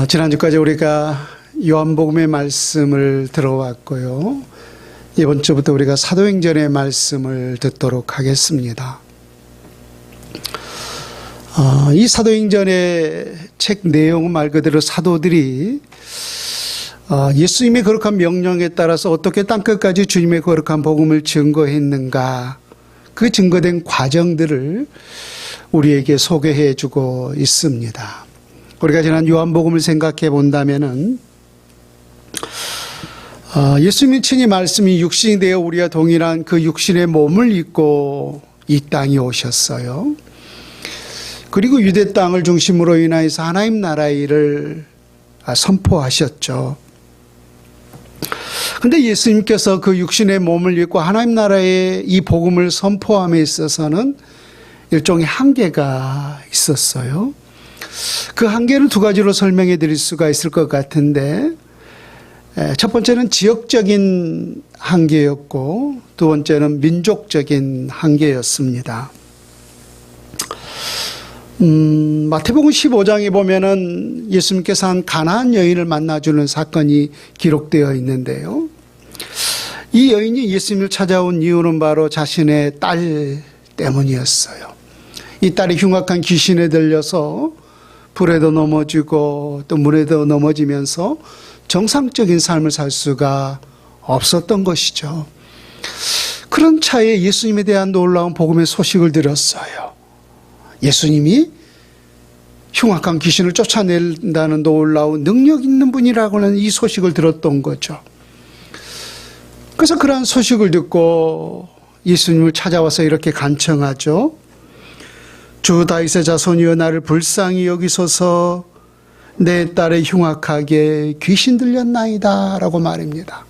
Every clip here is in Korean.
지난주까지 우리가 요한복음의 말씀을 들어왔고요. 이번 주부터 우리가 사도행전의 말씀을 듣도록 하겠습니다. 이 사도행전의 책 내용은 말 그대로 사도들이 예수님의 거룩한 명령에 따라서 어떻게 땅끝까지 주님의 거룩한 복음을 증거했는가, 그 증거된 과정들을 우리에게 소개해 주고 있습니다. 우리가 지난 요한복음을 생각해 본다면은 예수님이 친히 말씀이 육신이 되어 우리와 동일한 그 육신의 몸을 입고 이 땅에 오셨어요. 그리고 유대 땅을 중심으로 인하여서 하나님 나라의 일을 선포하셨죠. 근데 예수님께서 그 육신의 몸을 입고 하나님 나라의 이 복음을 선포함에 있어서는 일종의 한계가 있었어요. 그 한계를 두 가지로 설명해 드릴 수가 있을 것 같은데, 첫 번째는 지역적인 한계였고 두 번째는 민족적인 한계였습니다. 마태복음 15장에 보면은 예수님께서 한 가나안 여인을 만나주는 사건이 기록되어 있는데요. 이 여인이 예수님을 찾아온 이유는 바로 자신의 딸 때문이었어요. 이 딸이 흉악한 귀신에 들려서 불에도 넘어지고 또 물에도 넘어지면서 정상적인 삶을 살 수가 없었던 것이죠. 그런 차에 예수님에 대한 놀라운 복음의 소식을 들었어요. 예수님이 흉악한 귀신을 쫓아낸다는 놀라운 능력 있는 분이라고 하는 이 소식을 들었던 거죠. 그래서 그러한 소식을 듣고 예수님을 찾아와서 이렇게 간청하죠. 주 다윗의 자손이여 나를 불쌍히 여기소서, 내 딸의 흉악하게 귀신 들렸나이다 라고 말입니다.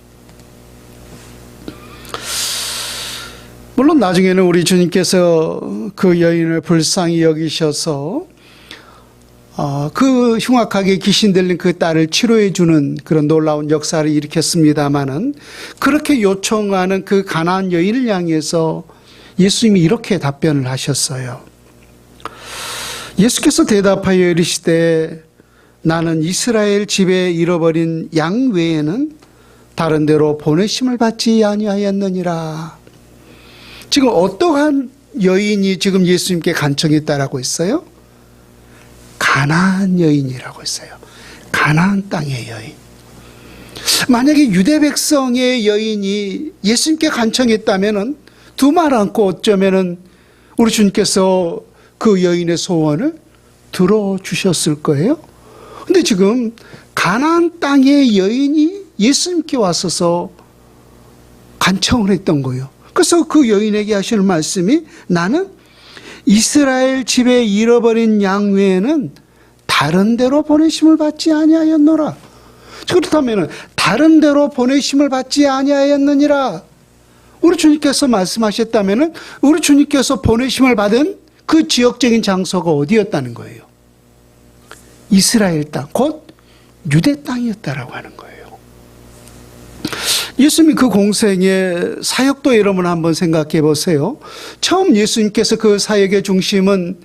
물론 나중에는 우리 주님께서 그 여인을 불쌍히 여기셔서 그 흉악하게 귀신 들린 그 딸을 치료해 주는 그런 놀라운 역사를 일으켰습니다마는, 그렇게 요청하는 그 가나안 여인을 향해서 예수님이 이렇게 답변을 하셨어요. 예수께서 대답하여 이르시되 나는 이스라엘 집에 잃어버린 양 외에는 다른 데로 보내심을 받지 아니하였느니라. 지금 어떠한 여인이 지금 예수님께 간청했다라고 했어요? 가나안 여인이라고 했어요. 가나안 땅의 여인. 만약에 유대 백성의 여인이 예수님께 간청했다면은 두 말 않고 어쩌면은 우리 주님께서 그 여인의 소원을 들어주셨을 거예요. 근데 지금 가나안 땅의 여인이 예수님께 와서서 간청을 했던 거예요. 그래서 그 여인에게 하시는 말씀이 나는 이스라엘 집에 잃어버린 양 외에는 다른 데로 보내심을 받지 아니하였노라. 그렇다면 다른 데로 보내심을 받지 아니하였느니라. 우리 주님께서 말씀하셨다면 우리 주님께서 보내심을 받은 그 지역적인 장소가 어디였다는 거예요? 이스라엘 땅, 곧 유대 땅이었다라고 하는 거예요. 예수님이 그 공생의 사역도의 이름을 한번 생각해 보세요. 처음 예수님께서 그 사역의 중심은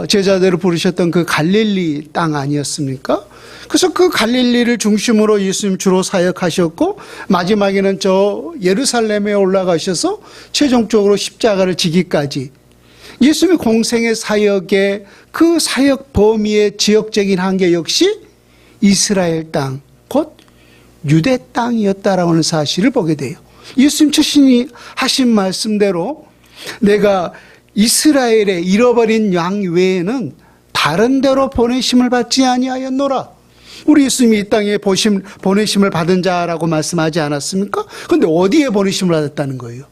제자들을 부르셨던 그 갈릴리 땅 아니었습니까? 그래서 그 갈릴리를 중심으로 예수님 주로 사역하셨고, 마지막에는 저 예루살렘에 올라가셔서 최종적으로 십자가를 지기까지 예수님의 공생의 사역의 그 사역 범위의 지역적인 한계 역시 이스라엘 땅, 곧 유대 땅이었다라고 하는 사실을 보게 돼요. 예수님 자신이 하신 말씀대로 내가 이스라엘에 잃어버린 양 외에는 다른 데로 보내심을 받지 아니하였노라. 우리 예수님이 이 땅에 보내심을 받은 자라고 말씀하지 않았습니까? 그런데 어디에 보내심을 받았다는 거예요?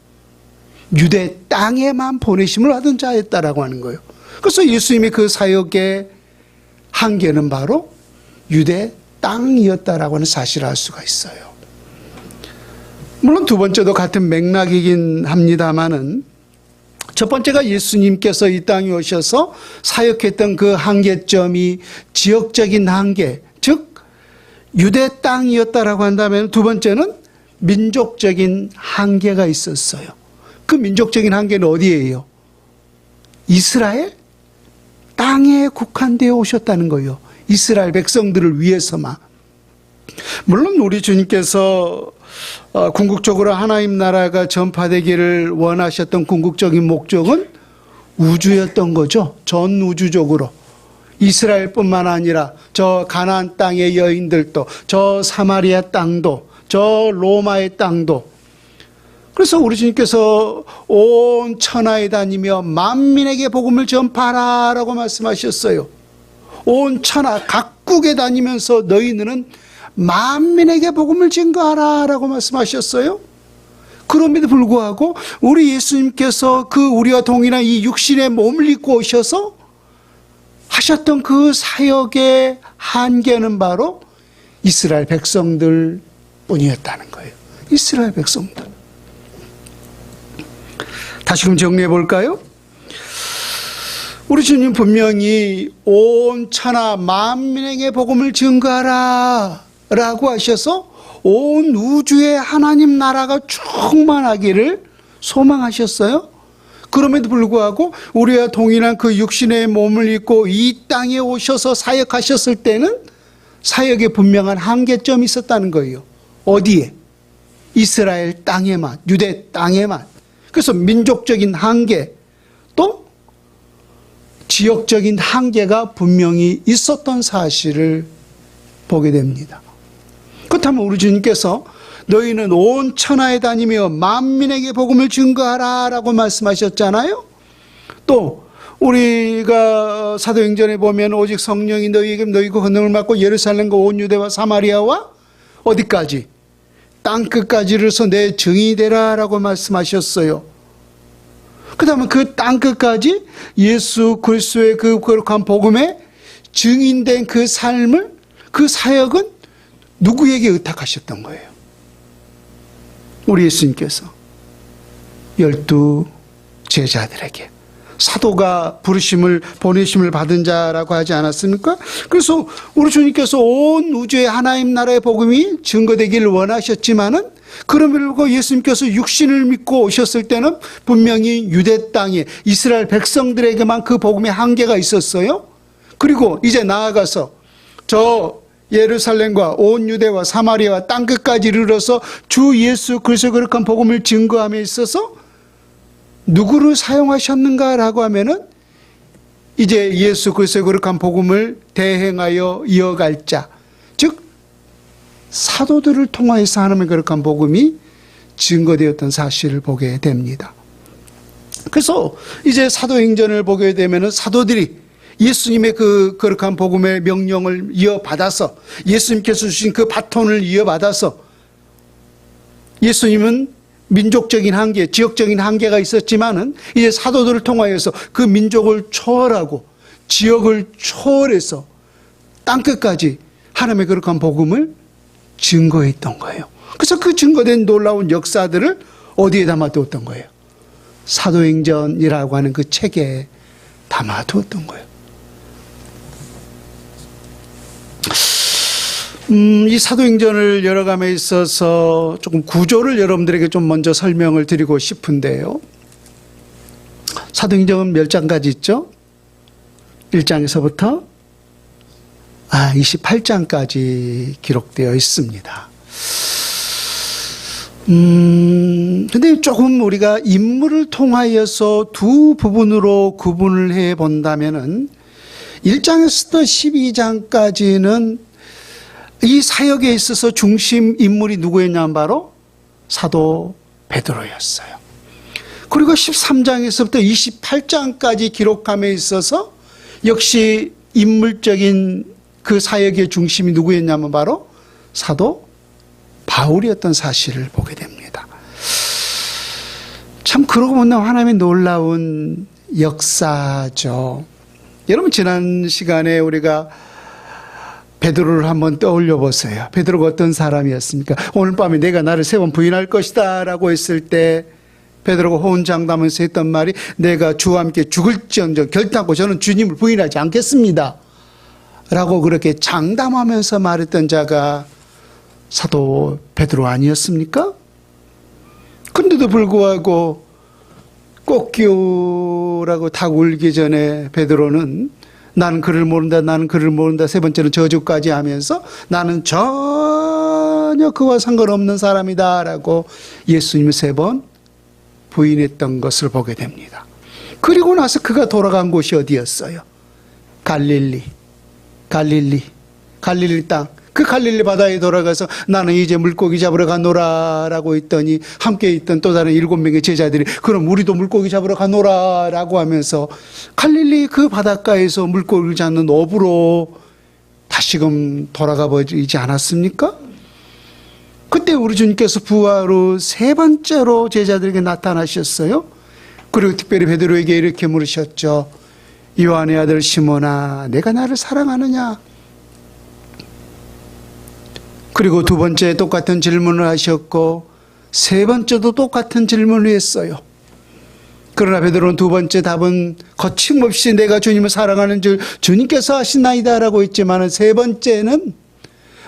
유대 땅에만 보내심을 받은 자였다라고 하는 거예요. 그래서 예수님의 그 사역의 한계는 바로 유대 땅이었다라고 하는 사실을 알 수가 있어요. 물론 두 번째도 같은 맥락이긴 합니다만은, 첫 번째가 예수님께서 이 땅에 오셔서 사역했던 그 한계점이 지역적인 한계, 즉 유대 땅이었다라고 한다면, 두 번째는 민족적인 한계가 있었어요. 그 민족적인 한계는 어디예요? 이스라엘 땅에 국한되어 오셨다는 거예요. 이스라엘 백성들을 위해서만. 물론 우리 주님께서 궁극적으로 하나님 나라가 전파되기를 원하셨던 궁극적인 목적은 우주였던 거죠. 전 우주적으로. 이스라엘뿐만 아니라 저 가나안 땅의 여인들도, 저 사마리아 땅도, 저 로마의 땅도. 그래서 우리 주님께서 온 천하에 다니며 만민에게 복음을 전파하라라고 말씀하셨어요. 온 천하 각국에 다니면서 너희는 만민에게 복음을 증거하라라고 말씀하셨어요. 그럼에도 불구하고 우리 예수님께서 그 우리와 동일한 이 육신의 몸을 입고 오셔서 하셨던 그 사역의 한계는 바로 이스라엘 백성들 뿐이었다는 거예요. 이스라엘 백성들. 다시금 정리해 볼까요? 우리 주님 분명히 온 천하 만민에게 복음을 증거하라 라고 하셔서 온 우주에 하나님 나라가 충만하기를 소망하셨어요. 그럼에도 불구하고 우리와 동일한 그 육신의 몸을 입고 이 땅에 오셔서 사역하셨을 때는 사역에 분명한 한계점이 있었다는 거예요. 어디에? 이스라엘 땅에만, 유대 땅에만. 그래서 민족적인 한계, 또 지역적인 한계가 분명히 있었던 사실을 보게 됩니다. 그렇다면 우리 주님께서 너희는 온 천하에 다니며 만민에게 복음을 증거하라 라고 말씀하셨잖아요. 또 우리가 사도행전에 보면 오직 성령이 너희에게 너희가 권능을 받고 예루살렘과 온 유대와 사마리아와 어디까지? 땅끝까지 이르러서 내 증인이 되라 라고 말씀하셨어요. 그 다음에 그 땅끝까지 예수 그리스도의 그 거룩한 복음에 증인된 그 삶을, 그 사역은 누구에게 의탁하셨던 거예요? 우리 예수님께서 12 제자들에게. 사도가 부르심을, 보내심을 받은 자라고 하지 않았습니까? 그래서 우리 주님께서 온 우주의 하나님 나라의 복음이 증거되기를 원하셨지만은, 그러므로 예수님께서 육신을 믿고 오셨을 때는 분명히 유대 땅에 이스라엘 백성들에게만 그 복음의 한계가 있었어요. 그리고 이제 나아가서 저 예루살렘과 온 유대와 사마리아와 땅끝까지 이르러서 주 예수 그리스도의 거룩한 복음을 증거함에 있어서 누구를 사용하셨는가라고 하면은 이제 예수 그리스도의 거룩한 복음을 대행하여 이어갈 자, 즉 사도들을 통하여서 하나님의 거룩한 복음이 증거되었던 사실을 보게 됩니다. 그래서 이제 사도행전을 보게 되면은 사도들이 예수님의 그 거룩한 복음의 명령을 이어받아서, 예수님께서 주신 그 바톤을 이어받아서, 예수님은 민족적인 한계, 지역적인 한계가 있었지만은 이제 사도들을 통하여서 그 민족을 초월하고 지역을 초월해서 땅끝까지 하나님의 거룩한 복음을 증거했던 거예요. 그래서 그 증거된 놀라운 역사들을 어디에 담아두었던 거예요? 사도행전이라고 하는 그 책에 담아두었던 거예요. 이 사도행전을 열어감에 있어서 조금 구조를 여러분들에게 좀 먼저 설명을 드리고 싶은데요. 사도행전은 몇 장까지 있죠? 1장에서부터 28장까지 기록되어 있습니다. 근데 조금 우리가 인물을 통하여서 두 부분으로 구분을 해 본다면은 1장에서부터 12장까지는 이 사역에 있어서 중심 인물이 누구였냐면 바로 사도 베드로였어요. 그리고 13장에서부터 28장까지 기록함에 있어서 역시 인물적인 그 사역의 중심이 누구였냐면 바로 사도 바울이었던 사실을 보게 됩니다. 참 그러고 보면 하나님의 놀라운 역사죠. 여러분 지난 시간에 우리가 베드로를 한번 떠올려 보세요. 베드로가 어떤 사람이었습니까? 오늘 밤에 내가 나를 3번 부인할 것이다 라고 했을 때 베드로가 호언장담하면서 했던 말이 내가 주와 함께 죽을지언정 결단코 저는 주님을 부인하지 않겠습니다 라고 그렇게 장담하면서 말했던 자가 사도 베드로 아니었습니까? 그런데도 불구하고 꽃기우라고 닭 울기 전에 베드로는 나는 그를 모른다, 나는 그를 모른다. 세 번째는 저주까지 하면서 나는 전혀 그와 상관없는 사람이다라고 예수님을 세 번 부인했던 것을 보게 됩니다. 그리고 나서 그가 돌아간 곳이 어디였어요? 갈릴리 땅. 그 갈릴리 바다에 돌아가서 나는 이제 물고기 잡으러 가노라라고 했더니 함께 있던 또 다른 7명의 제자들이 그럼 우리도 물고기 잡으러 가노라라고 하면서 갈릴리 그 바닷가에서 물고기를 잡는 어부로 다시금 돌아가 버리지 않았습니까? 그때 우리 주님께서 부활 후 세 번째로 제자들에게 나타나셨어요. 그리고 특별히 베드로에게 이렇게 물으셨죠. 요한의 아들 시몬아, 내가 나를 사랑하느냐? 그리고 두 번째 똑같은 질문을 하셨고 세 번째도 똑같은 질문을 했어요. 그러나 베드로는 두 번째 답은 거침없이 내가 주님을 사랑하는 줄 주님께서 아시나이다라고 했지만 세 번째는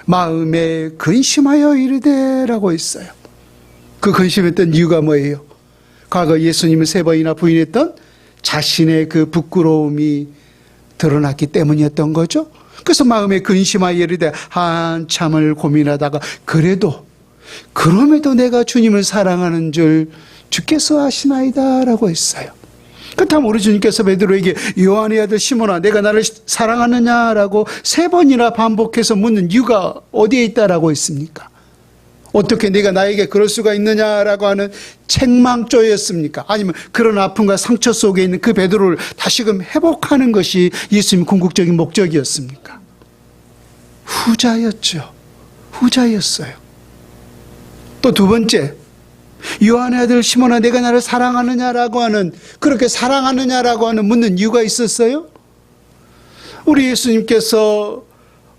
마음에 근심하여 이르되라고 했어요. 그 근심했던 이유가 뭐예요? 과거 예수님을 세 번이나 부인했던 자신의 그 부끄러움이 드러났기 때문이었던 거죠. 그래서 마음에 근심하여 이르되 한참을 고민하다가 그럼에도 내가 주님을 사랑하는 줄 주께서 아시나이다라고 했어요. 그렇다면 우리 주님께서 베드로에게 요한의 아들 시몬아, 내가 나를 사랑하느냐라고 세 번이나 반복해서 묻는 이유가 어디에 있다라고 했습니까? 어떻게 내가 나에게 그럴 수가 있느냐라고 하는 책망조였습니까? 아니면 그런 아픔과 상처 속에 있는 그 베드로를 다시금 회복하는 것이 예수님의 궁극적인 목적이었습니까? 후자였어요. 또 두 번째, 요한의 아들 시몬아, 내가 나를 사랑하느냐라고 하는, 그렇게 사랑하느냐라고 하는 묻는 이유가 있었어요? 우리 예수님께서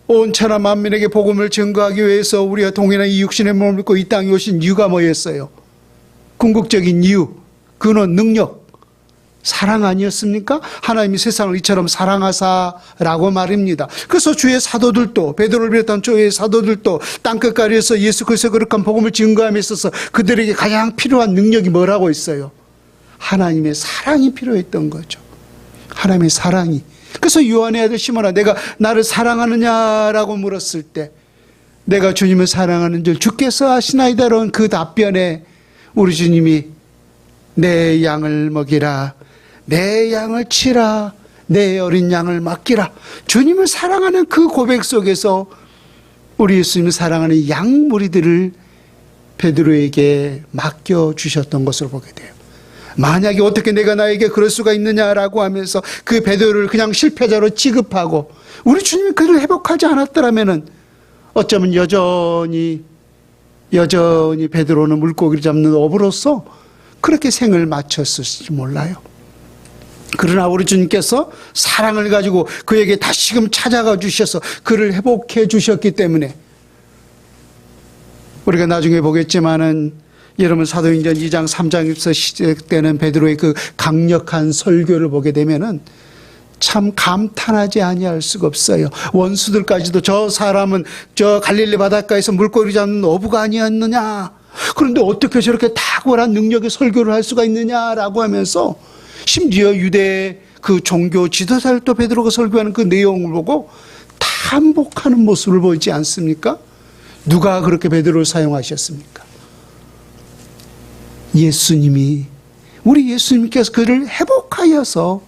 온 천하 만민에게 복음을 증거하기 위해서 우리가 동일한 이 육신의 몸을 입고 이 땅에 오신 이유가 뭐였어요? 궁극적인 이유, 근원, 능력, 사랑 아니었습니까? 하나님이 세상을 이처럼 사랑하사라고 말입니다. 그래서 주의 사도들도, 베드로를 비롯한 주의 사도들도 땅끝까지에서 예수 그리스도의 거룩한 복음을 증거함에 있어서 그들에게 가장 필요한 능력이 뭐라고 했어요? 하나님의 사랑이 필요했던 거죠. 하나님의 사랑이. 그래서 요한의 아들 시몬아, 내가 나를 사랑하느냐라고 물었을 때 내가 주님을 사랑하는 줄 주께서 아시나이다라는 그 답변에 우리 주님이 내 양을 먹이라, 내 양을 치라, 내 어린 양을 맡기라. 주님을 사랑하는 그 고백 속에서 우리 예수님을 사랑하는 양 무리들을 베드로에게 맡겨주셨던 것을 보게 돼요. 만약에 어떻게 내가 나에게 그럴 수가 있느냐라고 하면서 그 베드로를 그냥 실패자로 취급하고 우리 주님이 그를 회복하지 않았더라면 어쩌면 여전히 베드로는 물고기를 잡는 어부로서 그렇게 생을 마쳤을지 몰라요. 그러나 우리 주님께서 사랑을 가지고 그에게 다시금 찾아가 주셔서 그를 회복해 주셨기 때문에 우리가 나중에 보겠지만은 여러분 사도행전 2장 3장에서 시작되는 베드로의 그 강력한 설교를 보게 되면은 참 감탄하지 아니할 수가 없어요. 원수들까지도 저 사람은 저 갈릴리 바닷가에서 물고기 잡는 어부가 아니었느냐, 그런데 어떻게 저렇게 탁월한 능력의 설교를 할 수가 있느냐라고 하면서 심지어 유대 그 종교 지도자를 또 베드로가 설교하는 그 내용을 보고 탐복하는 모습을 보이지 않습니까? 누가 그렇게 베드로를 사용하셨습니까? 예수님이, 우리 예수님께서 그를 회복하여서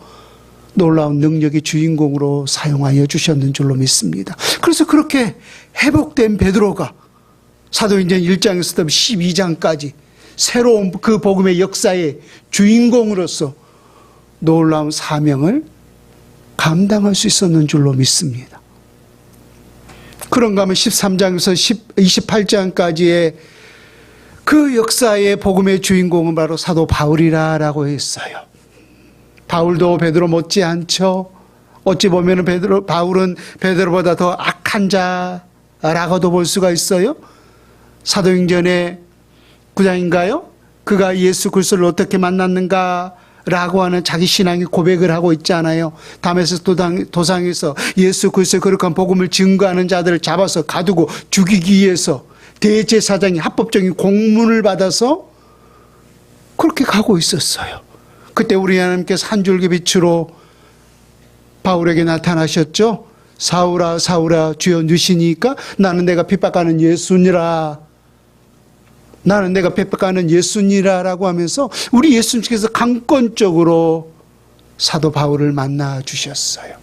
놀라운 능력의 주인공으로 사용하여 주셨는 줄로 믿습니다. 그래서 그렇게 회복된 베드로가 사도행전 1장에서부터 12장까지 새로운 그 복음의 역사의 주인공으로서 놀라운 사명을 감당할 수 있었는 줄로 믿습니다. 그런가 하면 13장에서 28장까지의 그 역사의 복음의 주인공은 바로 사도 바울이라고 했어요. 바울도 베드로 못지않죠. 어찌 보면 바울은 베드로보다 더 악한 자라고도 볼 수가 있어요. 사도행전의 9장인가요? 그가 예수 그리스도를 어떻게 만났는가라고 하는 자기 신앙의 고백을 하고 있잖아요. 다메섹 도상에서 예수 그리스도의 거룩한 복음을 증거하는 자들을 잡아서 가두고 죽이기 위해서 대제사장이 합법적인 공문을 받아서 그렇게 가고 있었어요. 그때 우리 하나님께서 한 줄기 빛으로 바울에게 나타나셨죠. 사울아 사울아 주여 누시니까 나는 내가 핍박하는 예수니라. 나는 내가 핍박하는 예수니라라고 하면서 우리 예수님께서 강권적으로 사도 바울을 만나 주셨어요.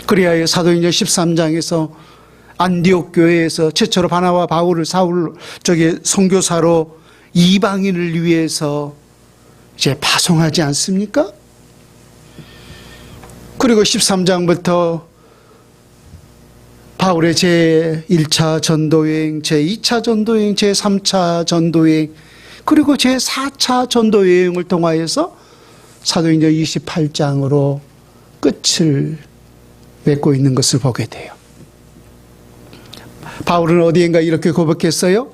그리하여 사도행전 13장에서 안디옥 교회에서 최초로 바나바와 바울을 선교사로 이방인을 위해서 이제 파송하지 않습니까? 그리고 13장부터 바울의 제1차 전도여행, 제2차 전도여행, 제3차 전도여행, 그리고 제4차 전도여행을 통하여서 사도행전 28장으로 끝을 맺고 있는 것을 보게 돼요. 바울은 어디엔가 이렇게 고백했어요.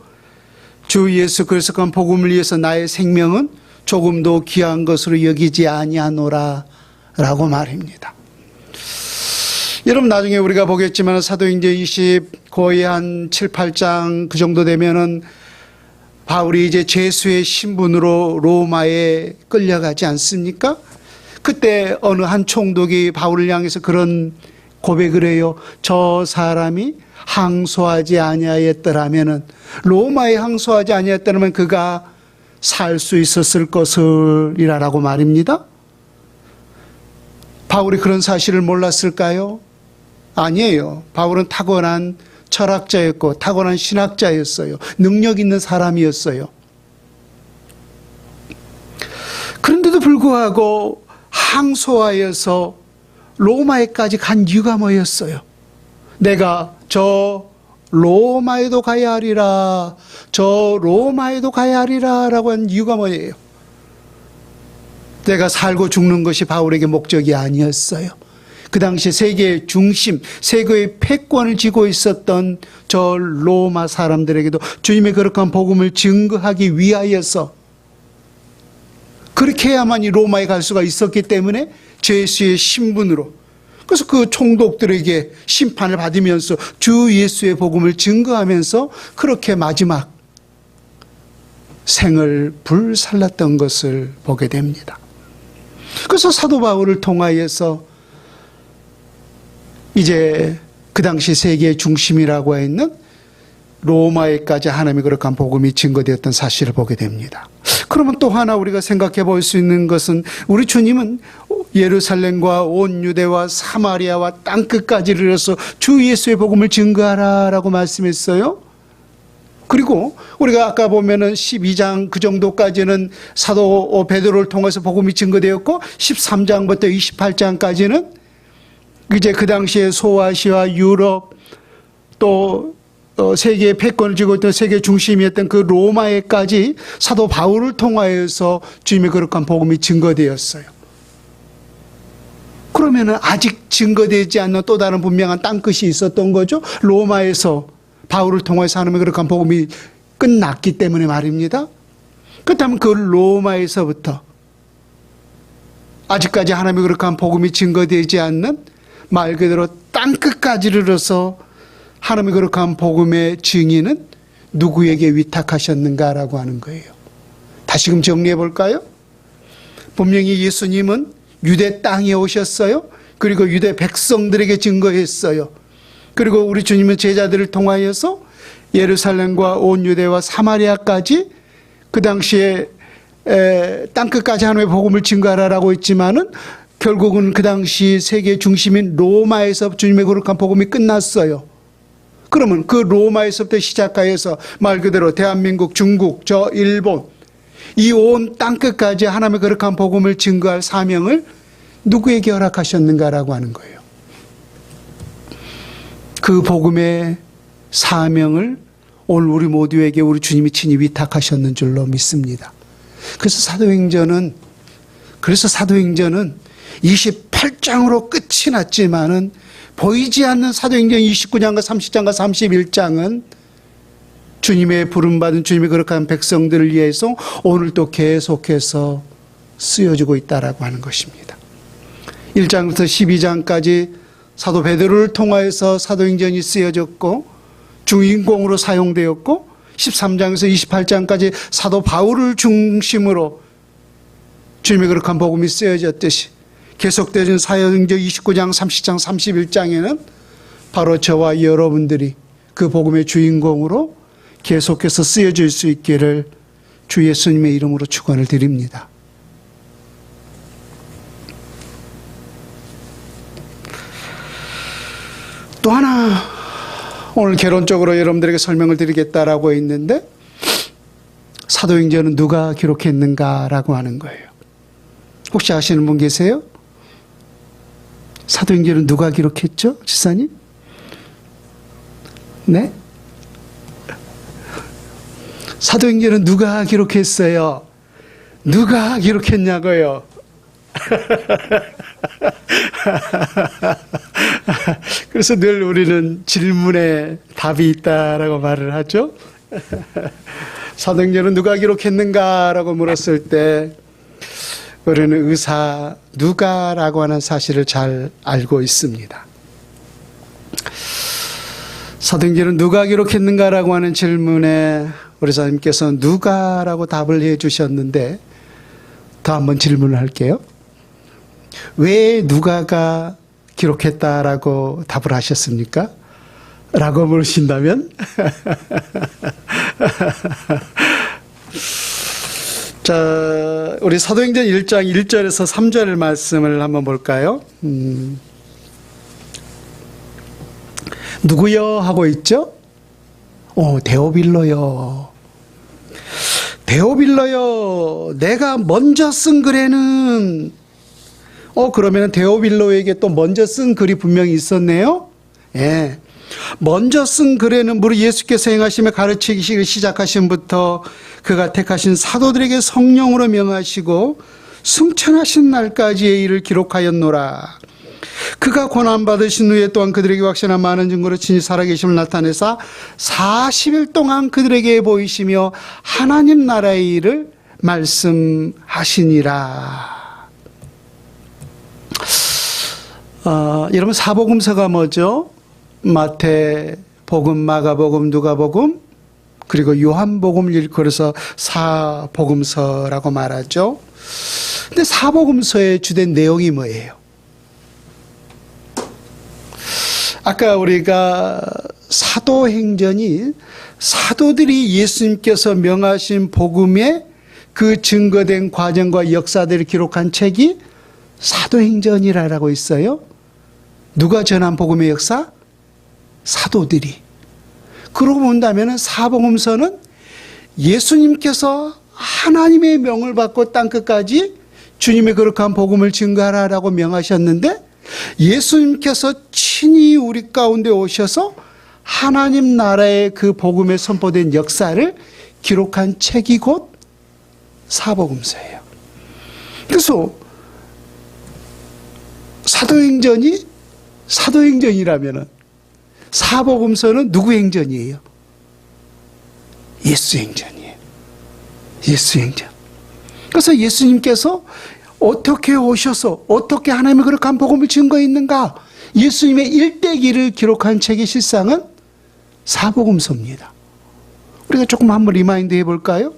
주 예수 그리스도의 복음을 위해서 나의 생명은 조금도 귀한 것으로 여기지 아니하노라 라고 말입니다. 여러분 나중에 우리가 보겠지만 사도행전 20 거의 한 7, 8장 그 정도 되면은 바울이 이제 죄수의 신분으로 로마에 끌려가지 않습니까? 그때 어느 한 총독이 바울을 향해서 그런 고백을 해요. 저 사람이 항소하지 아니하였더라면은, 로마에 항소하지 아니하였더라면 그가 살 수 있었을 것을이라고 말입니다. 바울이 그런 사실을 몰랐을까요? 아니에요. 바울은 타고난 철학자였고 타고난 신학자였어요. 능력 있는 사람이었어요. 그런데도 불구하고 항소하여서 로마에까지 간 이유가 뭐였어요? 내가 저 로마에도 가야 하리라, 저 로마에도 가야 하리라 라고 한 이유가 뭐예요? 내가 살고 죽는 것이 바울에게 목적이 아니었어요. 그 당시 세계의 중심, 세계의 패권을 쥐고 있었던 저 로마 사람들에게도 주님의 거룩한 복음을 증거하기 위하여서, 그렇게 해야만 이 로마에 갈 수가 있었기 때문에 죄수의 신분으로, 그래서 그 총독들에게 심판을 받으면서 주 예수의 복음을 증거하면서 그렇게 마지막 생을 불살랐던 것을 보게 됩니다. 그래서 사도 바울을 통하여서 이제 그 당시 세계의 중심이라고 했는 로마에까지 하나님의 거룩한 복음이 증거되었던 사실을 보게 됩니다. 그러면 또 하나 우리가 생각해 볼 수 있는 것은, 우리 주님은 예루살렘과 온 유대와 사마리아와 땅끝까지 이르러서 주 예수의 복음을 증거하라라고 말씀했어요. 그리고 우리가 아까 보면은 12장 그 정도까지는 사도 베드로를 통해서 복음이 증거되었고, 13장부터 28장까지는 이제 그 당시에 소아시아, 유럽, 또 세계의 패권을 쥐고 있던 세계 중심이었던 그 로마에까지 사도 바울을 통하여서 주님의 거룩한 복음이 증거되었어요. 그러면은 아직 증거되지 않는 또 다른 분명한 땅끝이 있었던 거죠. 로마에서 바울을 통해서 하나님의 거룩한 복음이 끝났기 때문에 말입니다. 그렇다면 그 로마에서부터 아직까지 하나님의 거룩한 복음이 증거되지 않는 말 그대로 땅끝까지 이르러서 하나님의 거룩한 복음의 증인은 누구에게 위탁하셨는가라고 하는 거예요. 다시금 정리해 볼까요? 분명히 예수님은 유대 땅에 오셨어요. 그리고 유대 백성들에게 증거했어요. 그리고 우리 주님은 제자들을 통하여서 예루살렘과 온 유대와 사마리아까지 그 당시에 땅끝까지 하나님의 복음을 증거하라고 했지만은 결국은 그 당시 세계 중심인 로마에서 주님의 거룩한 복음이 끝났어요. 그러면 그 로마에서부터 시작하여서 말 그대로 대한민국, 중국, 저 일본, 이 온 땅끝까지 하나님의 거룩한 복음을 증거할 사명을 누구에게 허락하셨는가라고 하는 거예요. 그 복음의 사명을 오늘 우리 모두에게 우리 주님이 친히 위탁하셨는 줄로 믿습니다. 그래서 사도행전은 28장으로 끝이 났지만은 보이지 않는 사도행전 29장과 30장과 31장은 주님의 부름받은 주님의 거룩한 백성들을 위해서 오늘도 계속해서 쓰여지고 있다라고 하는 것입니다. 1장부터 12장까지 사도 베드로를 통하여서 사도행전이 쓰여졌고 주인공으로 사용되었고, 13장에서 28장까지 사도 바울을 중심으로 주님의 거룩한 복음이 쓰여졌듯이 계속되는 사도행전 29장, 30장, 31장에는 바로 저와 여러분들이 그 복음의 주인공으로 계속해서 쓰여질 수 있기를 주 예수님의 이름으로 축원을 드립니다. 또 하나 오늘 개론적으로 여러분들에게 설명을 드리겠다라고 했는데, 사도행전은 누가 기록했는가라고 하는 거예요. 혹시 아시는 분 계세요? 사도행전은 누가 기록했죠? 지사님? 네? 사도행전은 누가 기록했어요? 누가 기록했냐고요? 그래서 늘 우리는 질문에 답이 있다라고 말을 하죠. 사도행전은 누가 기록했는가라고 물었을 때 우리는 의사 누가라고 하는 사실을 잘 알고 있습니다. 사도행전은 누가 기록했는가라고 하는 질문에 우리 사님께서 누가라고 답을 해 주셨는데, 더 한번 질문을 할게요. 왜 누가가 기록했다라고 답을 하셨습니까? 라고 물으신다면 자, 우리 사도행전 1장 1절에서 3절 말씀을 한번 볼까요? 누구여 하고 있죠? 데오빌로요. 데오빌로요. 내가 먼저 쓴 글에는 그러면 데오빌로에게 또 먼저 쓴 글이 분명히 있었네요. 예. 먼저 쓴 글에는 무릇 예수께서 행하시며 가르치기를 시작하신부터 그가 택하신 사도들에게 성령으로 명하시고 승천하신 날까지의 일을 기록하였노라. 그가 고난받으신 후에 또한 그들에게 확신한 많은 증거로 친히 살아계심을 나타내사 40일 동안 그들에게 보이시며 하나님 나라의 일을 말씀하시니라. 여러분, 사복음서가 뭐죠? 마태복음, 마가복음, 누가복음, 그리고 요한복음을 일컬어서 사복음서라고 말하죠. 근데 사복음서의 주된 내용이 뭐예요? 아까 우리가 사도행전이 사도들이 예수님께서 명하신 복음의 그 증거된 과정과 역사들을 기록한 책이 사도행전이라고 있어요. 누가 전한 복음의 역사? 사도들이. 그러고 본다면 사복음서는 예수님께서 하나님의 명을 받고 땅끝까지 주님의 거룩한 복음을 증거하라라고 명하셨는데, 예수님께서 친히 우리 가운데 오셔서 하나님 나라의 그 복음에 선포된 역사를 기록한 책이 곧 사복음서예요. 그래서 사도행전이 사도행전이라면 사복음서는 누구 행전이에요? 예수 행전이에요. 예수 행전. 그래서 예수님께서 어떻게 오셔서 어떻게 하나님의 거룩한 복음을 증거했는가, 예수님의 일대기를 기록한 책의 실상은 사복음서입니다. 우리가 조금 한번 리마인드 해볼까요?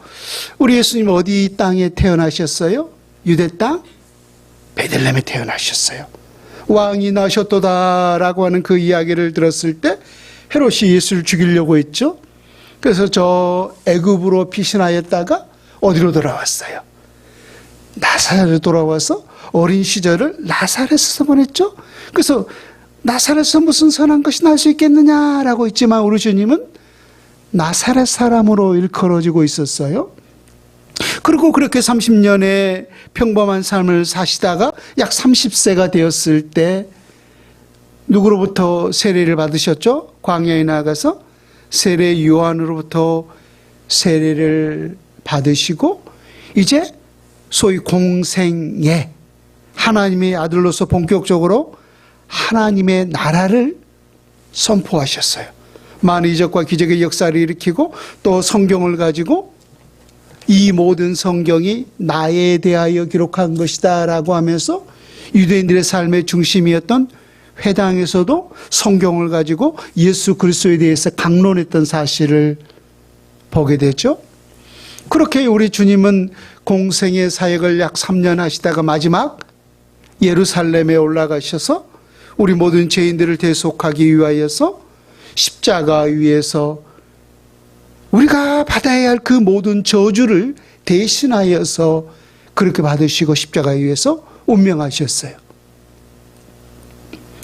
우리 예수님 어디 땅에 태어나셨어요? 유대 땅? 베들레헴에 태어나셨어요. 왕이 나셨도다라고 하는 그 이야기를 들었을 때 헤롯이 예수를 죽이려고 했죠. 그래서 저 애굽으로 피신하였다가 어디로 돌아왔어요? 나사렛으로 돌아와서 어린 시절을 나사렛에서 보냈죠. 그래서 나사렛에서 무슨 선한 것이 날 수 있겠느냐라고 했지만 우리 주님은 나사렛 사람으로 일컬어지고 있었어요. 그리고 그렇게 30년의 평범한 삶을 사시다가 약 30세가 되었을 때 누구로부터 세례를 받으셨죠? 광야에 나가서 세례 요한으로부터 세례를 받으시고 이제 소위 공생애, 하나님의 아들로서 본격적으로 하나님의 나라를 선포하셨어요. 많은 이적과 기적의 역사를 일으키고 또 성경을 가지고 이 모든 성경이 나에 대하여 기록한 것이다 라고 하면서 유대인들의 삶의 중심이었던 회당에서도 성경을 가지고 예수 그리스도에 대해서 강론했던 사실을 보게 되죠. 그렇게 우리 주님은 공생의 사역을 약 3년 하시다가 마지막 예루살렘에 올라가셔서 우리 모든 죄인들을 대속하기 위하여서 십자가 위에서 우리가 받아야 할 그 모든 저주를 대신하여서 그렇게 받으시고 십자가 위에서 운명하셨어요.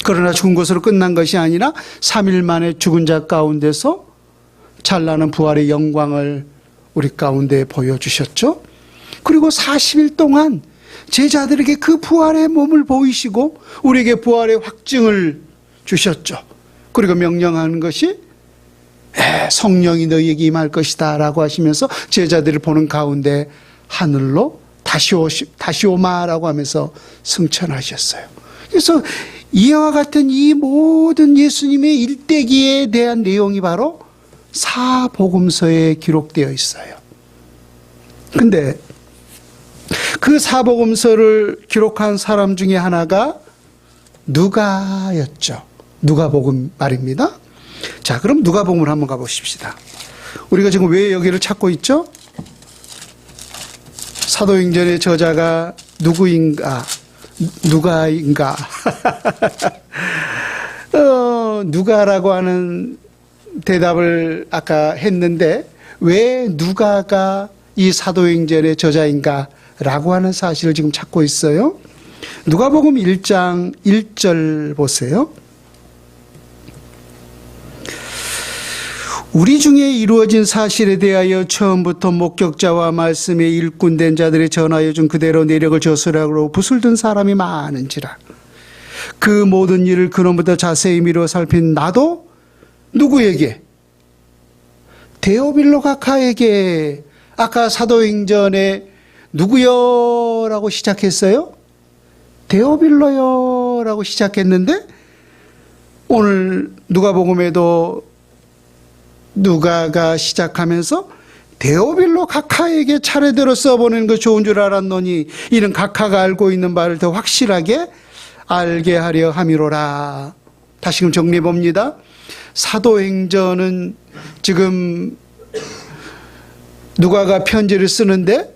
그러나 죽은 것으로 끝난 것이 아니라 3일 만에 죽은 자 가운데서 찬란한 부활의 영광을 우리 가운데 보여주셨죠. 그리고 40일 동안 제자들에게 그 부활의 몸을 보이시고 우리에게 부활의 확증을 주셨죠. 그리고 명령하는 것이 성령이 너희에게 임할 것이다 라고 하시면서 제자들을 보는 가운데 하늘로 다시 오마라고 하면서 승천하셨어요. 그래서 이와 같은 이 모든 예수님의 일대기에 대한 내용이 바로 사복음서에 기록되어 있어요. 근데 그 사복음서를 기록한 사람 중에 하나가 누가였죠. 누가복음 말입니다. 자, 그럼 누가복음을 한번 가보십시다. 우리가 지금 왜 여기를 찾고 있죠? 사도행전의 저자가 누가인가? 누가라고 하는 대답을 아까 했는데 왜 누가가 이 사도행전의 저자인가? 라고 하는 사실을 지금 찾고 있어요. 누가복음 1장 1절 보세요. 우리 중에 이루어진 사실에 대하여 처음부터 목격자와 말씀에 일꾼된 자들의 전하여 준 그대로 내력을 저술하고 붓을 든 사람이 많은지라. 그 모든 일을 그놈보다 자세히 미루어 살핀 나도 누구에게? 데오빌로 각하에게. 아까 사도행전에 누구요? 라고 시작했어요. 데오빌로요? 라고 시작했는데 오늘 누가복음에도 누가가 시작하면서 데오빌로 각하에게 차례대로 써보내는 거 좋은 줄 알았노니 이는 각하가 알고 있는 바를 더 확실하게 알게 하려 함이로라. 다시금 정리해 봅니다. 사도행전은 지금 누가가 편지를 쓰는데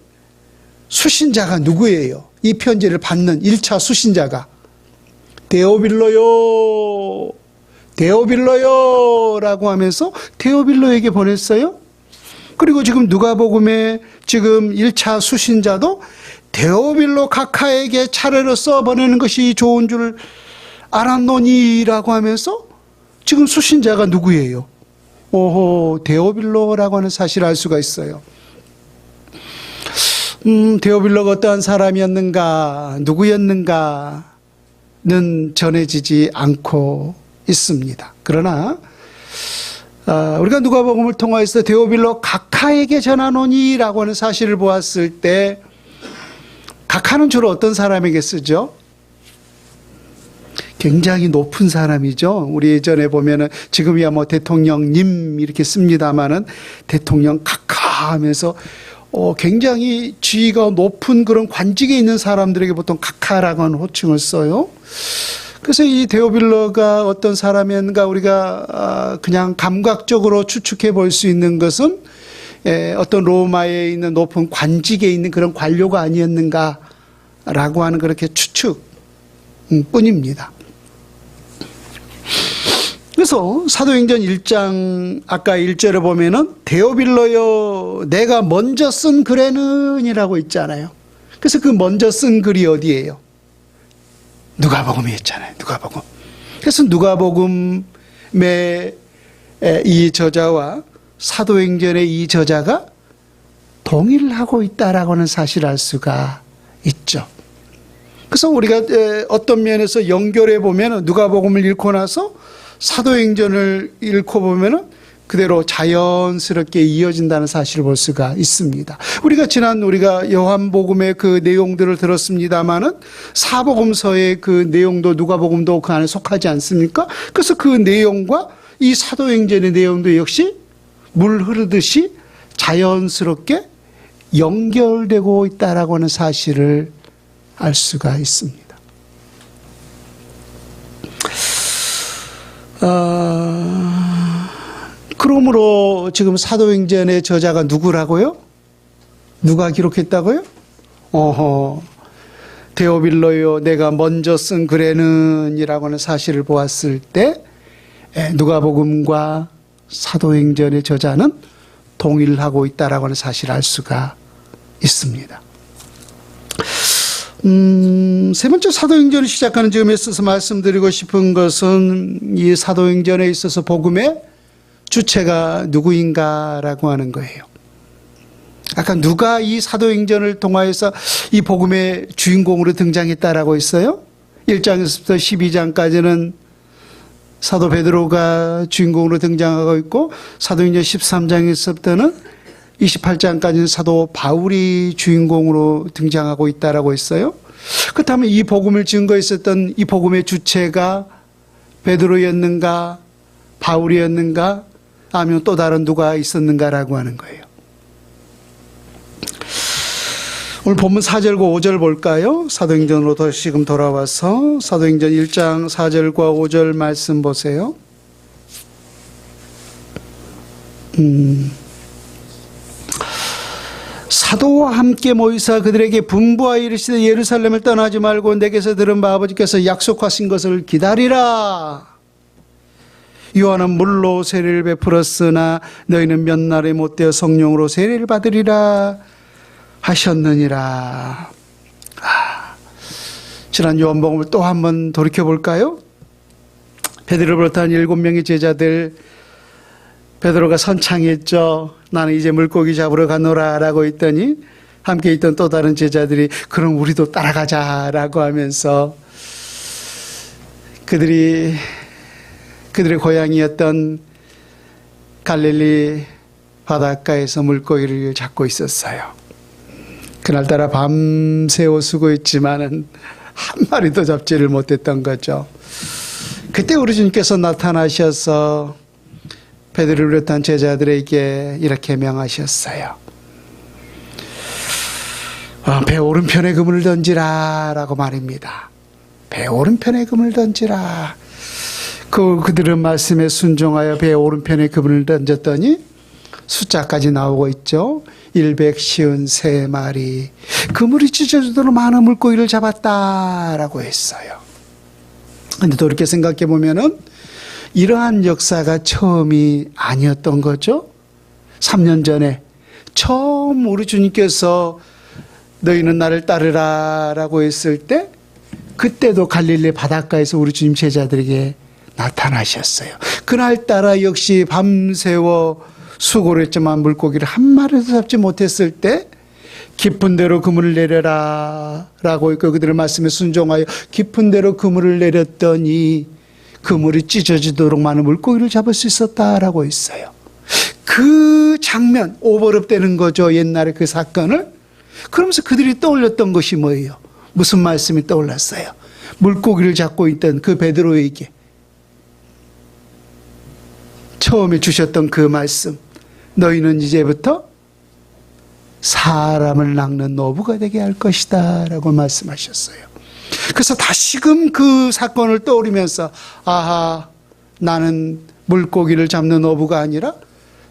수신자가 누구예요? 이 편지를 받는 1차 수신자가 데오빌로요 라고 하면서 데오빌로에게 보냈어요. 그리고 지금 누가복음에 지금 1차 수신자도 데오빌로 각하에게 차례로 써보내는 것이 좋은 줄 알았노니라고 하면서 지금 수신자가 누구예요? 오호, 데오빌로라고 하는 사실을 알 수가 있어요. 데오빌로가 어떠한 사람이었는가, 누구였는가는 전해지지 않고 있습니다. 그러나 우리가 누가복음을 통하여서 데오빌로 각하에게 전하노니라고 하는 사실을 보았을 때 각하는 주로 어떤 사람에게 쓰죠? 굉장히 높은 사람이죠. 우리 예전에 보면은 지금이야 뭐 대통령님 이렇게 씁니다마는 대통령 각하 하면서 굉장히 지위가 높은 그런 관직에 있는 사람들에게 보통 각하라고 하는 호칭을 써요. 그래서 이 데오빌로가 어떤 사람이었는가 우리가 그냥 감각적으로 추측해 볼 수 있는 것은 어떤 로마에 있는 높은 관직에 있는 그런 관료가 아니었는가라고 하는 그렇게 추측 뿐입니다. 그래서 사도행전 1장 아까 1절에 보면은 데오빌로여 내가 먼저 쓴 글에는이라고 있잖아요. 그래서 그 먼저 쓴 글이 어디예요? 누가복음이었잖아요. 누가복음. 그래서 누가복음의 이 저자와 사도행전의 이 저자가 동일하고 있다라고 하는 사실을 알 수가 있죠. 그래서 우리가 어떤 면에서 연결해 보면 누가복음을 읽고 나서 사도행전을 읽고 보면은 그대로 자연스럽게 이어진다는 사실을 볼 수가 있습니다. 우리가 요한복음의 그 내용들을 들었습니다마는 사복음서의 그 내용도 누가복음도 그 안에 속하지 않습니까? 그래서 그 내용과 이 사도행전의 내용도 역시 물 흐르듯이 자연스럽게 연결되고 있다라고 하는 사실을 알 수가 있습니다. 그러므로 지금 사도행전의 저자가 누구라고요? 누가 기록했다고요? 데오빌로요 내가 먼저 쓴 글에는 이라고 하는 사실을 보았을 때 누가복음과 사도행전의 저자는 동일하고 있다라고 하는 사실을 알 수가 있습니다. 세 번째 사도행전을 시작하는 점에 있어서 말씀드리고 싶은 것은 이 사도행전에 있어서 복음의 주체가 누구인가라고 하는 거예요. 아까 누가 이 사도행전을 통하여서 이 복음의 주인공으로 등장했다라고 했어요? 1장에서부터 12장까지는 사도 베드로가 주인공으로 등장하고 있고 사도행전 13장에서부터는 28장까지는 사도 바울이 주인공으로 등장하고 있다라고 했어요. 그렇다면 이 복음을 증거했었던 이 복음의 주체가 베드로였는가 바울이었는가 아니면 또 다른 누가 있었는가라고 하는 거예요. 오늘 본문 4절과 5절 볼까요? 사도행전으로 다시금 돌아와서 사도행전 1장 4절과 5절 말씀 보세요. 사도와 함께 모이사 그들에게 분부하여 이르시되 예루살렘을 떠나지 말고 내게서 들은 바 아버지께서 약속하신 것을 기다리라. 요한은 물로 세례를 베풀었으나 너희는 몇 날에 못되어 성령으로 세례를 받으리라 하셨느니라. 지난 요한복음을 또 한번 돌이켜볼까요? 베드로를 비롯한 7명의 제자들, 베드로가 선창했죠. 나는 이제 물고기 잡으러 가노라 라고 했더니 함께 있던 또 다른 제자들이 그럼 우리도 따라가자 라고 하면서 그들의 고향이었던 갈릴리 바닷가에서 물고기를 잡고 있었어요. 그날따라 밤새워 수고했지만은 한 마리도 잡지를 못했던 거죠. 그때 우리 주님께서 나타나셔서 베드로를 비롯한 제자들에게 이렇게 명하셨어요. 배 오른편에 그물을 던지라 라고 말입니다. 배 오른편에 그물을 던지라. 그들은 말씀에 순종하여 배 오른편에 그물을 던졌더니 숫자까지 나오고 있죠. 153마리. 그물이 찢어지도록 많은 물고기를 잡았다라고 했어요. 그런데 또 이렇게 생각해 보면은 이러한 역사가 처음이 아니었던 거죠. 3년 전에 처음 우리 주님께서 너희는 나를 따르라 라고 했을 때 그때도 갈릴리 바닷가에서 우리 주님 제자들에게 나타나셨어요. 그날따라 역시 밤새워 수고를 했지만 물고기를 한 마리도 잡지 못했을 때 깊은 데로 그물을 내려라 라고 했고 그들의 말씀에 순종하여 깊은 데로 그물을 내렸더니 그물이 찢어지도록 많은 물고기를 잡을 수 있었다라고 했어요. 그 장면 오버랩되는 거죠. 옛날에 그 사건을. 그러면서 그들이 떠올렸던 것이 뭐예요? 무슨 말씀이 떠올랐어요? 물고기를 잡고 있던 그 베드로에게 처음에 주셨던 그 말씀, 너희는 이제부터 사람을 낚는 어부가 되게 할 것이다 라고 말씀하셨어요. 그래서 다시금 그 사건을 떠올리면서 아하, 나는 물고기를 잡는 어부가 아니라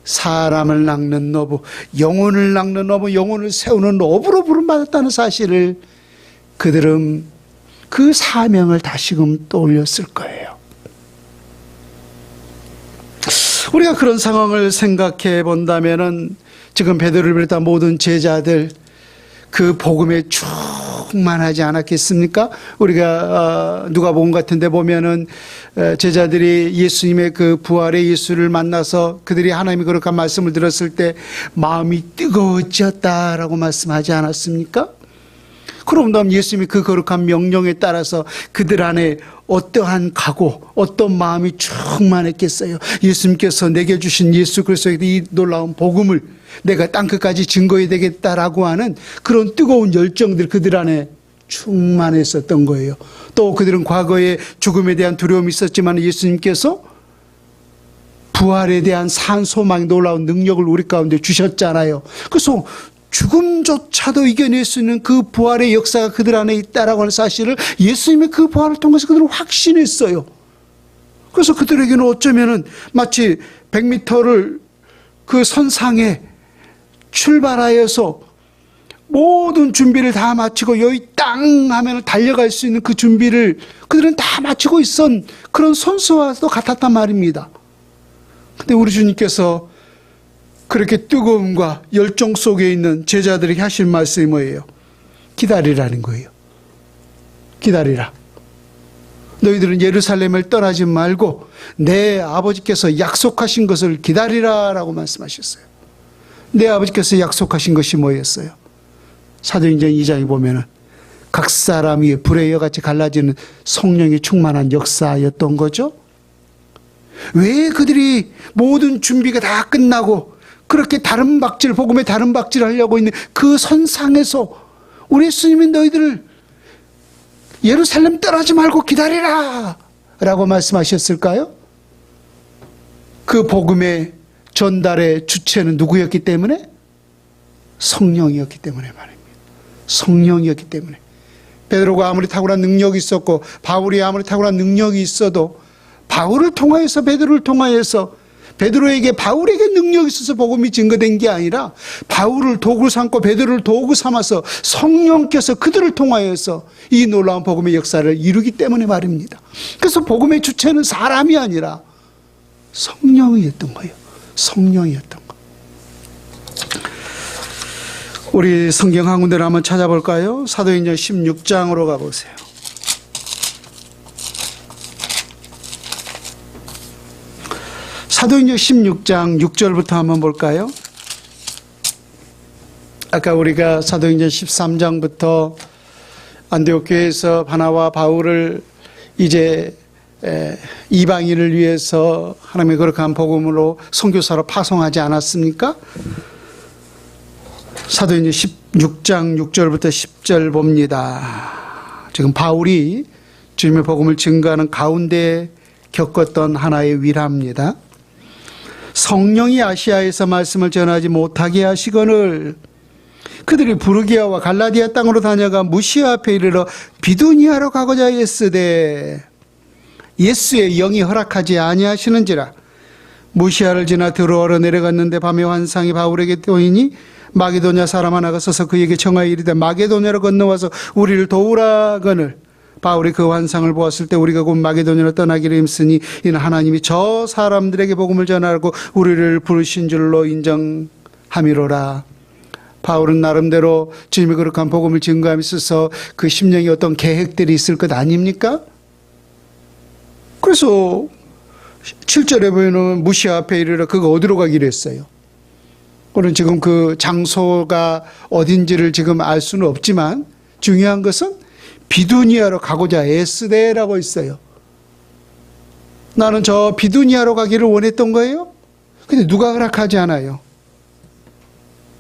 사람을 낚는 어부, 영혼을 낚는 어부, 영혼을 세우는 어부로 부름받았다는 사실을 그들은 그 사명을 다시금 떠올렸을 거예요. 우리가 그런 상황을 생각해 본다면은 지금 베드로를 비롯한 모든 제자들 그 복음에 충만하지 않았겠습니까? 우리가 누가복음 같은 데 보면은 제자들이 예수님의 그 부활의 예수를 만나서 그들이 하나님의 거룩한 말씀을 들었을 때 마음이 뜨거워졌다라고 말씀하지 않았습니까? 그럼 다음 예수님이 그 거룩한 명령에 따라서 그들 안에 어떠한 각오, 어떤 마음이 충만했겠어요. 예수님께서 내게 주신 예수 그리스도의 이 놀라운 복음을 내가 땅끝까지 증거해야 되겠다라고 하는 그런 뜨거운 열정들 그들 안에 충만했었던 거예요. 또 그들은 과거에 죽음에 대한 두려움이 있었지만 예수님께서 부활에 대한 산소망 놀라운 능력을 우리 가운데 주셨잖아요. 그래서 죽음조차도 이겨낼 수 있는 그 부활의 역사가 그들 안에 있다라고 하는 사실을 예수님의 그 부활을 통해서 그들은 확신했어요. 그래서 그들에게는 어쩌면은 마치 100m를 그 선상에 출발하여서 모든 준비를 다 마치고 여기 땅 하면 달려갈 수 있는 그 준비를 그들은 다 마치고 있었던 그런 선수와도 같았단 말입니다. 근데 우리 주님께서 그렇게 뜨거움과 열정 속에 있는 제자들에게 하실 말씀이 뭐예요? 기다리라는 거예요. 기다리라. 너희들은 예루살렘을 떠나지 말고 내 아버지께서 약속하신 것을 기다리라라고 말씀하셨어요. 내 아버지께서 약속하신 것이 뭐였어요? 사도행전 2장에 보면은 각 사람이 불의 여같이 갈라지는 성령이 충만한 역사였던 거죠. 왜 그들이 모든 준비가 다 끝나고 그렇게 다른 박질, 복음의 다른 박질을 하려고 있는 그 선상에서 우리 예수님이 너희들을 예루살렘 떠나지 말고 기다리라 라고 말씀하셨을까요? 그 복음의 전달의 주체는 누구였기 때문에? 성령이었기 때문에 말입니다. 성령이었기 때문에. 베드로가 아무리 탁월한 능력이 있었고 바울이 아무리 탁월한 능력이 있어도 바울을 통하여서 베드로를 통하여서 베드로에게 바울에게 능력이 있어서 복음이 증거된 게 아니라 바울을 도구 삼고 베드로를 도구 삼아서 성령께서 그들을 통하여서 이 놀라운 복음의 역사를 이루기 때문에 말입니다. 그래서 복음의 주체는 사람이 아니라 성령이었던 거예요. 성령이었던 거. 우리 성경 한 군데를 한번 찾아볼까요? 사도행전 16장으로 가보세요. 사도행전 16장 6절부터 한번 볼까요? 아까 우리가 사도행전 13장부터 안디옥 교회에서 바나와 바울을 이제 이방인을 위해서 하나님의 거룩한 복음으로 선교사로 파송하지 않았습니까? 사도행전 16장 6절부터 10절 봅니다. 지금 바울이 주님의 복음을 증거하는 가운데 겪었던 하나의 위라입니다. 성령이 아시아에서 말씀을 전하지 못하게 하시거늘 그들이 부르기아와 갈라디아 땅으로 다녀가 무시아 앞에 이르러 비두니아로 가고자 했으되 예수의 영이 허락하지 아니하시는지라. 무시아를 지나 드로아로 내려갔는데 밤에 환상이 바울에게 보이니 마게도냐 사람 하나가 서서 그에게 청하여 이르되 마게도냐로 건너와서 우리를 도우라거늘 바울이 그 환상을 보았을 때 우리가 곧 마게도냐로 떠나기를 힘쓰니 이는 하나님이 저 사람들에게 복음을 전하고 우리를 부르신 줄로 인정함이로라. 바울은 나름대로 주님의 거룩한 복음을 증거함에 있어서 그 심령에 어떤 계획들이 있을 것 아닙니까? 그래서 7절에 보면 무시아 앞에 이르러 그가 어디로 가기로 했어요? 그는 지금 그 장소가 어딘지를 지금 알 수는 없지만 중요한 것은 비두니아로 가고자 애쓰되라고 있어요. 나는 저 비두니아로 가기를 원했던 거예요. 근데 누가 허락하지 않아요?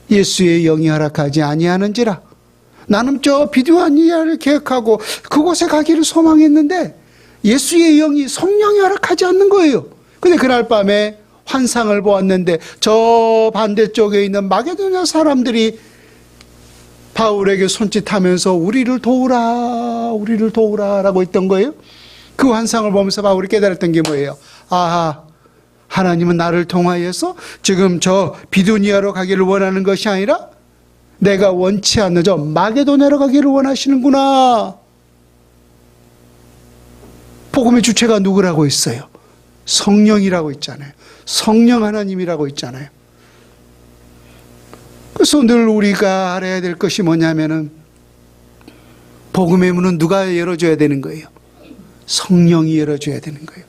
예수의 영이 허락하지 아니하는지라. 나는 저 비두니아를 계획하고 그곳에 가기를 소망했는데 예수의 영이 성령이 허락하지 않는 거예요. 근데 그날 밤에 환상을 보았는데 저 반대쪽에 있는 마게도냐 사람들이 바울에게 손짓하면서 우리를 도우라 라고 했던 거예요. 그 환상을 보면서 바울이 깨달았던 게 뭐예요? 아하, 하나님은 나를 통하여서 지금 저 비두니아로 가기를 원하는 것이 아니라 내가 원치 않는 저 마게도냐로 가기를 원하시는구나. 복음의 주체가 누구라고 있어요? 성령이라고 있잖아요. 성령 하나님이라고 있잖아요. 그래서 늘 우리가 알아야 될 것이 뭐냐면은 복음의 문은 누가 열어줘야 되는 거예요? 성령이 열어줘야 되는 거예요.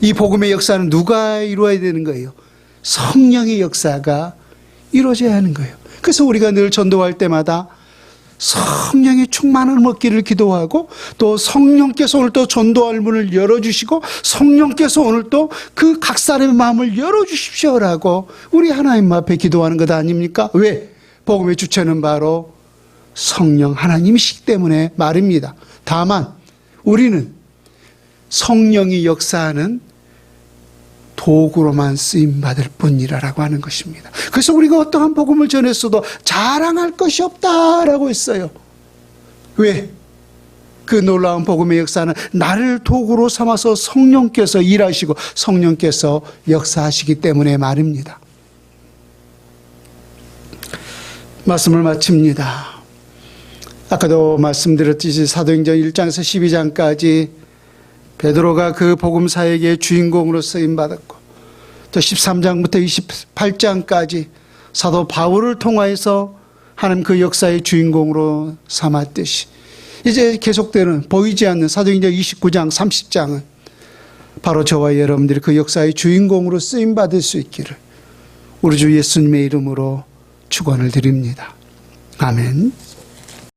이 복음의 역사는 누가 이루어야 되는 거예요? 성령의 역사가 이루어져야 하는 거예요. 그래서 우리가 늘 전도할 때마다 성령의 충만함을 얻기를 기도하고 또 성령께서 오늘 또 전도할 문을 열어주시고 성령께서 오늘 또 그 각 사람의 마음을 열어주십시오라고 우리 하나님 앞에 기도하는 것 아닙니까? 왜? 복음의 주체는 바로 성령 하나님이시기 때문에 말입니다. 다만 우리는 성령이 역사하는 도구로만 쓰임받을 뿐이라고 하는 것입니다. 그래서 우리가 어떠한 복음을 전했어도 자랑할 것이 없다라고 했어요. 왜? 그 놀라운 복음의 역사는 나를 도구로 삼아서 성령께서 일하시고 성령께서 역사하시기 때문에 말입니다. 말씀을 마칩니다. 아까도 말씀드렸듯이 사도행전 1장에서 12장까지 베드로가 그 복음 사역의 주인공으로 쓰임 받았고, 또 13장부터 28장까지 사도 바울을 통하여서 하나님 그 역사의 주인공으로 삼았듯이 이제 계속되는 보이지 않는 사도행전 29장 30장은 바로 저와 여러분들이 그 역사의 주인공으로 쓰임 받을 수 있기를 우리 주 예수님의 이름으로 축원을 드립니다. 아멘.